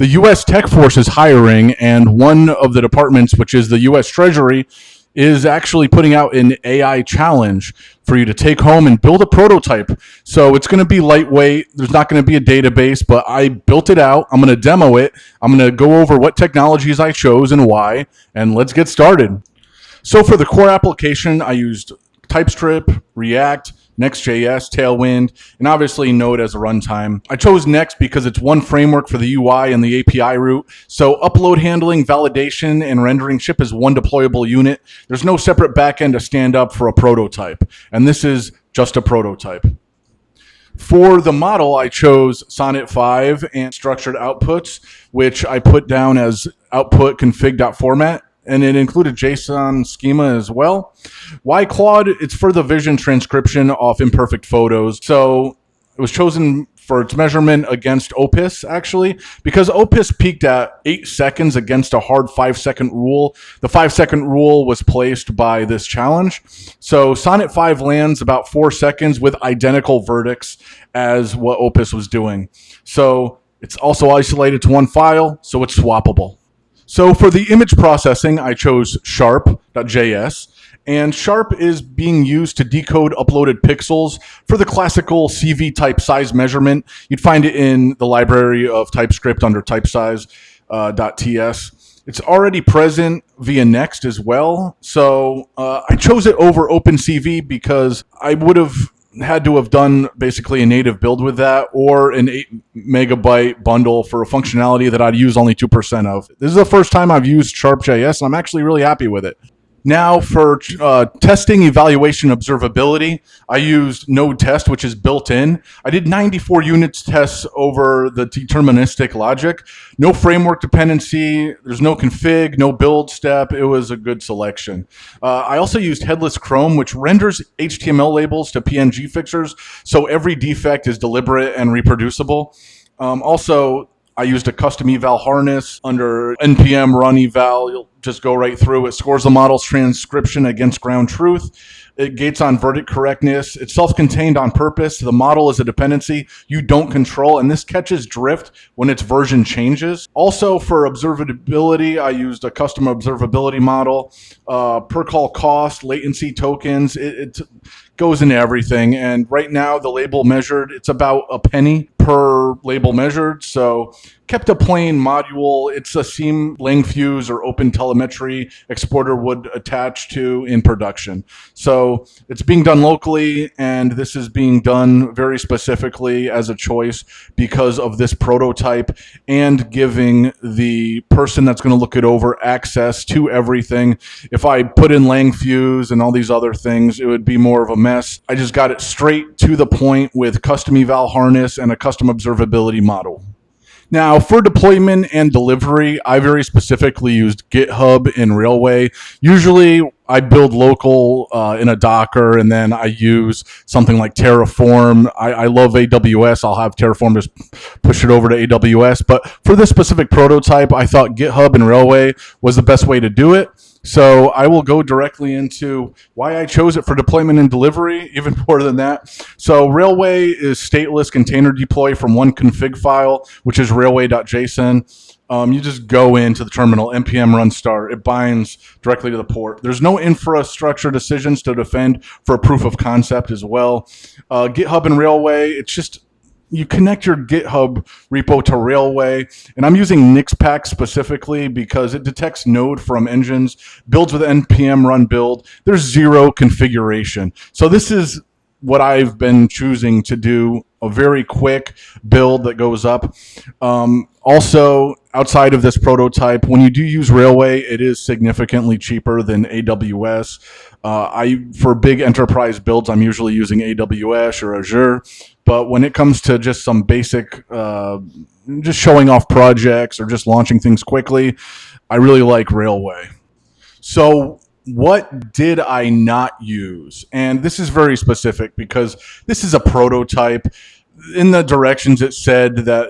The US Tech Force is hiring, and one of the departments, which is the US Treasury, is actually putting out an AI challenge for you to take home and build a prototype. So it's going to be lightweight. There's not going to be a database, but I built it out. I'm going to demo it. I'm going to go over what technologies I chose and why, and let's get started. So for the core application, I used TypeScript, React, Next.js, Tailwind, and obviously Node as a runtime. I chose Next because it's one framework for the UI and the API route. So upload handling, validation, and rendering ship is one deployable unit. There's no separate backend to stand up for a prototype. And this is just a prototype. For the model, I chose Sonnet 5 and structured outputs, which I put down as output config.format. And it included JSON schema as well. Why Claude? It's for the vision transcription of imperfect photos. So it was chosen for its measurement against Opus, actually, because Opus peaked at 8 seconds against a hard 5-second rule. The 5-second rule was placed by this challenge. So Sonnet 5 lands about 4 seconds with identical verdicts as what Opus was doing. So it's also isolated to one file, so it's swappable. So for the image processing, I chose sharp.js, and sharp is being used to decode uploaded pixels for the classical CV type size measurement. You'd find it in the library of TypeScript under typesize.ts. It's already present via Next as well. So I chose it over OpenCV because I would have had to have done basically a native build with that, or an 8 megabyte bundle for a functionality that I'd use only 2% of. This is the first time I've used Sharp.js, and I'm actually really happy with it. Now for testing, evaluation, observability, I used Node Test, which is built in. I did 94 units tests over the deterministic logic. No framework dependency. There's no config, no build step. It was a good selection. I also used Headless Chrome, which renders HTML labels to PNG fixtures, so every defect is deliberate and reproducible. Also, I used a custom eval harness under npm run eval. You'll just go right through. It scores the model's transcription against ground truth. It gates on verdict correctness. It's self-contained on purpose. The model is a dependency you don't control, and this catches drift when its version changes. Also, for observability, I used a custom observability model, per call cost, latency tokens. It goes into everything. And right now, the label measured, it's about a penny per label measured. So kept a plain module. It's a seam Langfuse or open telemetry exporter would attach to in production. So it's being done locally, and this is being done very specifically as a choice because of this prototype and giving the person that's going to look it over access to everything. If I put in Langfuse and all these other things, it would be more of a mess. I just got it straight to the point with custom eval harness and a custom observability model. Now, for deployment and delivery, I very specifically used GitHub and Railway. Usually, I build local in a Docker, and then I use something like Terraform. I love AWS. I'll have Terraform just push it over to AWS. But for this specific prototype, I thought GitHub and Railway was the best way to do it. So I will go directly into why I chose it for deployment and delivery, even more than that. So Railway is stateless container deploy from one config file, which is railway.json. You just go into the terminal, npm run start. It binds directly to the port. There's no infrastructure decisions to defend for a proof of concept as well. GitHub and Railway, it's just you connect your GitHub repo to Railway, and I'm using Nixpack specifically because it detects Node from engines, builds with npm run build. There's zero configuration. So this is what I've been choosing to do, a very quick build that goes up. Also, outside of this prototype, when you do use Railway, it is significantly cheaper than AWS. For big enterprise builds, I'm usually using AWS or Azure. But when it comes to just some basic, just showing off projects or just launching things quickly, I really like Railway. So what did I not use? And this is very specific because this is a prototype. in the directions it said that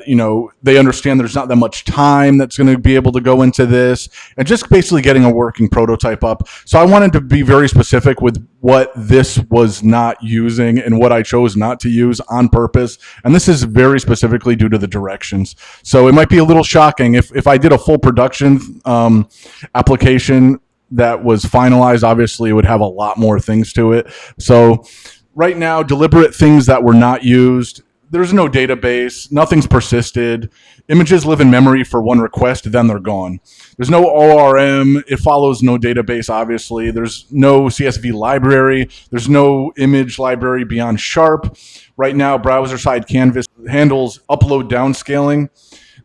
they understand there's not that much time that's going to be able to go into this, and just basically getting a working prototype up. So I wanted to be very specific with what this was not using and what I chose not to use on purpose, and this is very specifically due to the directions. So it might be a little shocking if I did a full production application that was finalized. Obviously it would have a lot more things to it. So right now, deliberate things that were not used: there's no database, nothing's persisted. Images live in memory for one request, then they're gone. There's no ORM, it follows no database, obviously. There's no CSV library, there's no image library beyond Sharp. Right now, browser-side canvas handles upload downscaling.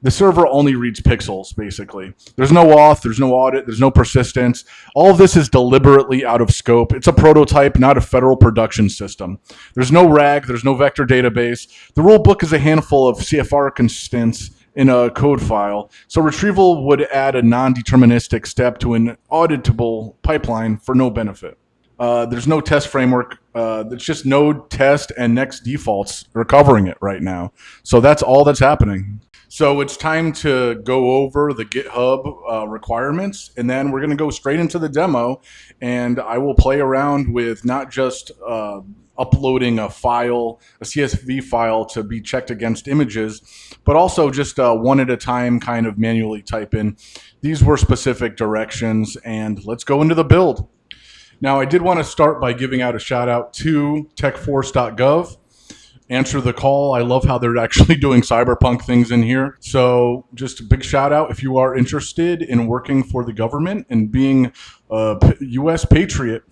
The server only reads pixels, basically. There's no auth, there's no audit, there's no persistence. All of this is deliberately out of scope. It's a prototype, not a federal production system. There's no RAG, there's no vector database. The rule book is a handful of CFR constants in a code file. So retrieval would add a non-deterministic step to an auditable pipeline for no benefit. There's no test framework. There's just node, test, and next defaults are covering it right now. So that's all that's happening. So it's time to go over the GitHub requirements, and then we're going to go straight into the demo, and I will play around with not just uploading a file, a CSV file to be checked against images, but also just one at a time kind of manually type in. These were specific directions, and let's go into the build. Now, I did want to start by giving out a shout out to techforce.gov. Answer the call. I love how they're actually doing cyberpunk things in here. So just a big shout out if you are interested in working for the government and being a US Patriot,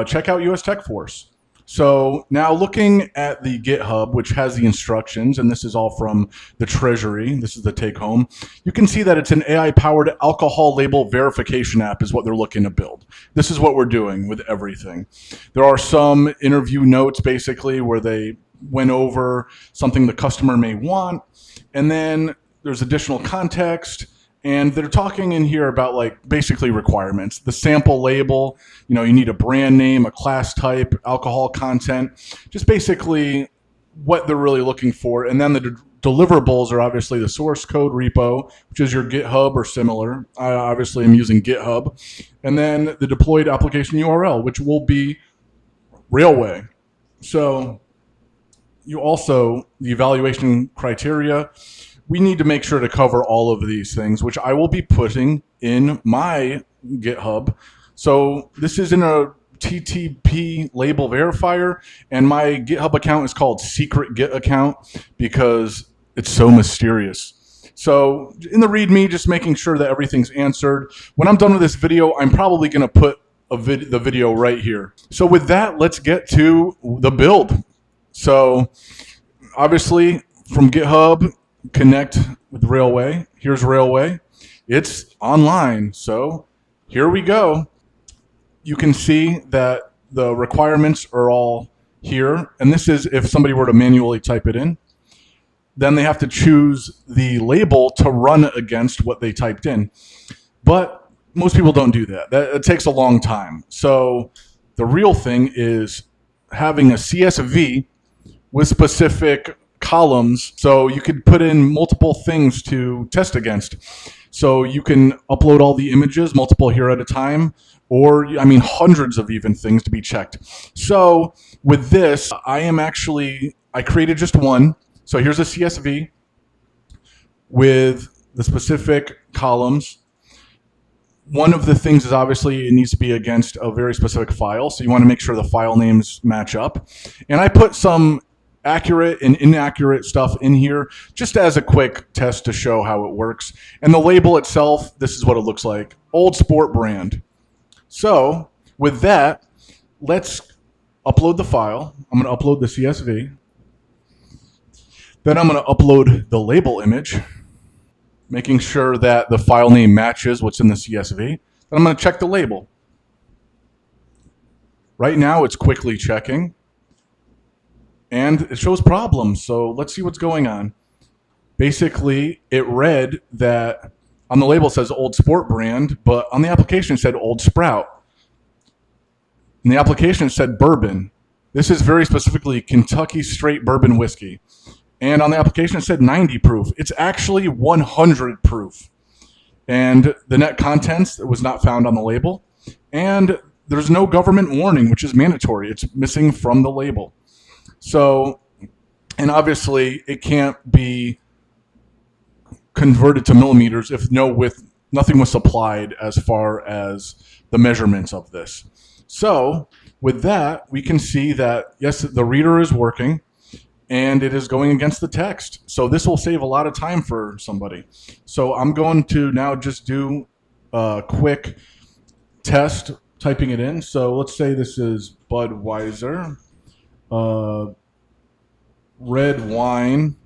check out US Tech Force. So now looking at the GitHub, which has the instructions, and this is all from the Treasury, this is the take home, you can see that it's an AI-powered alcohol label verification app is what they're looking to build. This is what we're doing with everything. There are some interview notes basically where they went over something the customer may want, and then there's additional context, and they're talking in here about like basically requirements. The sample label, you need a brand name, a class type, alcohol content, just basically what they're really looking for. And then the deliverables are obviously the source code repo, which is your GitHub or similar. I obviously am using GitHub. And then the deployed application URL, which will be Railway. So you also, the evaluation criteria, we need to make sure to cover all of these things, which I will be putting in my GitHub. So this is in a TTP label verifier, and my GitHub account is called Secret Git Account because it's so mysterious. So in the README, just making sure that everything's answered. When I'm done with this video, I'm probably going to put the video right here. So with that, let's get to the build. So obviously from GitHub, connect with Railway. Here's Railway. It's online. So here we go. You can see that the requirements are all here. And this is if somebody were to manually type it in. Then they have to choose the label to run against what they typed in. But most people don't do that. It takes a long time. So the real thing is having a CSV with specific columns, so you could put in multiple things to test against. So you can upload all the images, multiple here at a time, or hundreds of even things to be checked. So with this, I created just one. So here's a CSV with the specific columns. One of the things is obviously it needs to be against a very specific file. So you want to make sure the file names match up. And I put some accurate and inaccurate stuff in here just as a quick test to show how it works. And the label itself, this is what it looks like. Old Sport brand. So with that, let's upload the file. I'm going to upload the CSV. Then I'm going to upload the label image, making sure that the file name matches what's in the CSV. Then I'm going to check the label. Right now it's quickly checking. And it shows problems, so let's see what's going on. Basically, it read that on the label it says Old Sport brand, but on the application it said Old Sprout. In the application it said bourbon. This is very specifically Kentucky straight bourbon whiskey. And on the application, it said 90 proof. It's actually 100 proof. And the net contents was not found on the label. And there's no government warning, which is mandatory. It's missing from the label. So, and obviously, it can't be converted to millimeters if nothing was supplied as far as the measurements of this. So, with that, we can see that, yes, the reader is working and it is going against the text. So this will save a lot of time for somebody. So I'm going to now just do a quick test typing it in. So let's say this is Budweiser, red wine.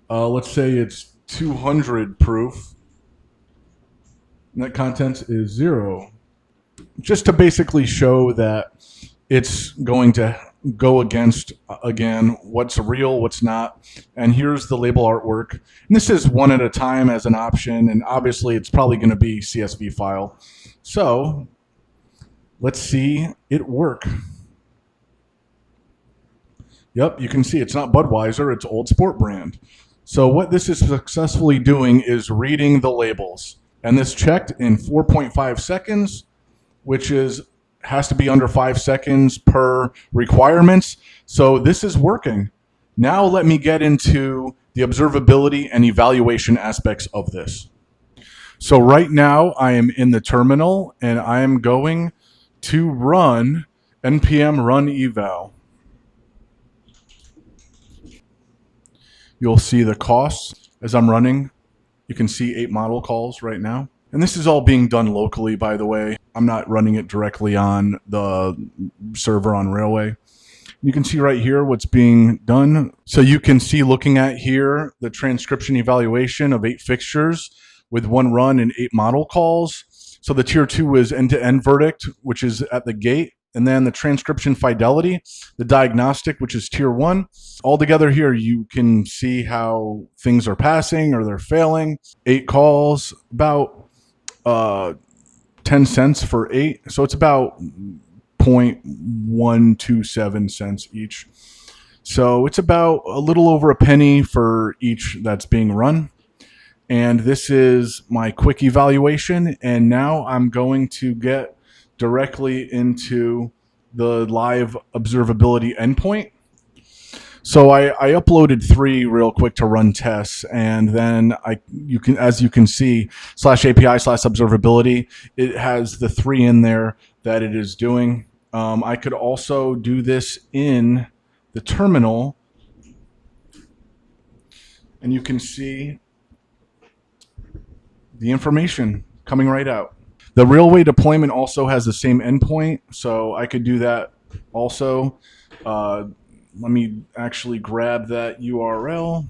Let's say it's 200 proof. Net contents is 0. Just to basically show that it's going to go against, again, what's real, what's not. And here's the label artwork. And this is one at a time as an option. And obviously, it's probably going to be CSV file. So let's see it work. Yep, you can see it's not Budweiser, it's Old Sport brand. So what this is successfully doing is reading the labels. And this checked in 4.5 seconds, which has to be under 5 seconds per requirements. So this is working. Now let me get into the observability and evaluation aspects of this. So right now I am in the terminal and I am going to run npm run eval. You'll see the costs as I'm running. You can see 8 model calls right now. And this is all being done locally, by the way. I'm not running it directly on the server on Railway. You can see right here what's being done. So you can see, looking at here, the transcription evaluation of 8 fixtures with 1 run and 8 model calls. So the tier 2 is end-to-end verdict, which is at the gate. And then the transcription fidelity, the diagnostic, which is tier 1. All together here, you can see how things are passing or they're failing. 8 calls, about 10 cents for 8. So it's about 0.127 cents each. So it's about a little over a penny for each that's being run. And this is my quick evaluation. And now I'm going to get directly into the live observability endpoint. So I uploaded 3 real quick to run tests, and then as you can see, /API/observability, it has the 3 in there that it is doing. I could also do this in the terminal, and you can see the information coming right out. The Railway deployment also has the same endpoint, so I could do that also. Let me actually grab that URL,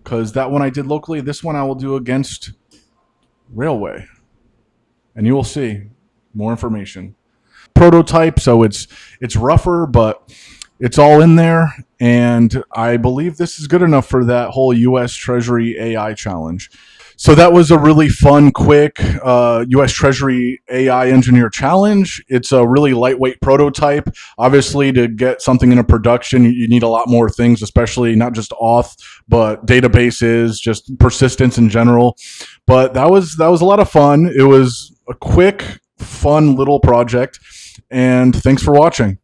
because that one I did locally. This one I will do against Railway, and you will see more information. Prototype, so it's rougher, but it's all in there, and I believe this is good enough for that whole US Treasury AI challenge. So that was a really fun, quick US Treasury AI engineer challenge. It's a really lightweight prototype. Obviously, to get something into production, you need a lot more things, especially not just auth, but databases, just persistence in general. But that was a lot of fun. It was a quick, fun little project. And thanks for watching.